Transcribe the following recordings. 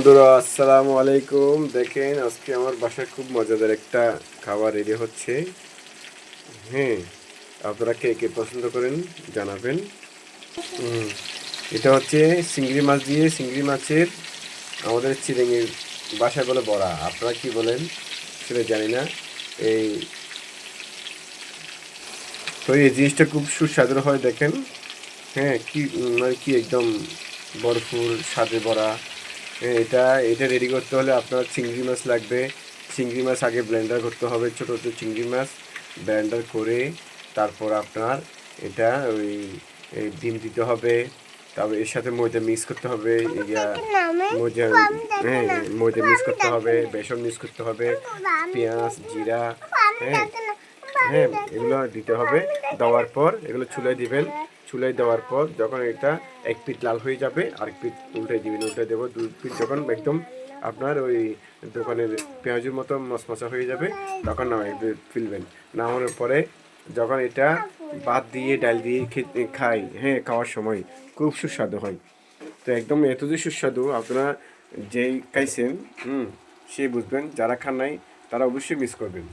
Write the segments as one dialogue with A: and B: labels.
A: বন্ধুরা আসসালামু আলাইকুম। দেখেন আজকে আমার বাসায় খুব মজাদার একটা খাবার রেডি হচ্ছে। হ্যাঁ, আপনারা কে কে পছন্দ করেন জানাবেন। হুম, এটা হচ্ছে চিংড়ি মাছ দিয়ে চিংড়ি মাছের আমাদের চিংড়ির বাসায় বলে বড়া, আপনারা কি বলেন সেটা জানি না। এই তো এই জিনিসটা খুব সুস্বাদু হয় দেখেন। হ্যাঁ, কি মানে কি একদম ভরপুর স্বাদে ভরা। হ্যাঁ, এটা রেডি করতে হলে আপনার চিংড়ি মাছ লাগবে। চিংড়ি মাছ আগে ব্লেন্ডার করতে হবে, ছোটো ছোটো চিংড়ি মাছ ব্লেন্ডার করে তারপর আপনার এটা ওই এই ডিম দিতে হবে। তারপর এর সাথে ময়দা মিক্স করতে হবে। ময়দা, হ্যাঁ ময়দা মিক্স করতে হবে, বেসন মিক্স করতে হবে, পেঁয়াজ জিরা, হ্যাঁ হ্যাঁ এগুলো দিতে হবে। দেওয়ার পর এগুলো চুলায় দিবেন। চুলায় দেওয়ার পর যখন এটা এক পিঠ লাল হয়ে যাবে আরেক পিঠ উল্টে দিবেন, উল্টে দেবো দুই পিঠ যখন একদম আপনার ওই দোকানের পেঁয়াজের মতো মশমশা হয়ে যাবে তখন নামাই ফেলবেন। নামানোর পরে যখন এটা ভাত দিয়ে ডাল দিয়ে খাই, হ্যাঁ খাওয়ার সময় খুব সুস্বাদু হয়। তো একদম এতই সুস্বাদু আপনারা যেই খাইছেন সে বুঝবেন, যারা খান নাই তারা অবশ্যই মিস করবেন,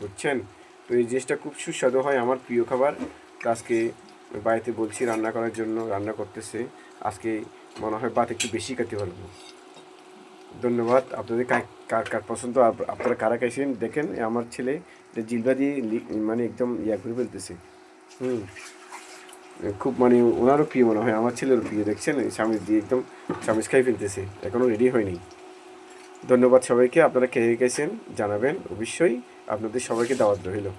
A: বুঝছেন। তো এই জিনিসটা খুব সুস্বাদু হয়, আমার প্রিয় খাবার। তো আজকে বাড়িতে বলছি রান্না করার জন্য, রান্না করতেছে। আজকে মনে হয় ভাত একটু বেশি খেতে পারবো। ধন্যবাদ। আপনাদের কার কার পছন্দ, আপনারা কারা খাইছেন দেখেন। আমার ছেলে জিলবা দিয়ে মানে একদম ইয়া করে ফেলতেছে। হুম খুব মানে ওনারও প্রিয় মনে হয়, আমার ছেলেরও প্রিয়। দেখছেন চামিচ দিয়ে একদম চামিচ খাই ফেলতেছে, এখনও রেডি হয়নি। ধন্যবাদ সবাইকে। আপনারা কে গেছেন জানাবেন অবশ্যই। আপনাদের সবাইকে দাওয়াত রইল।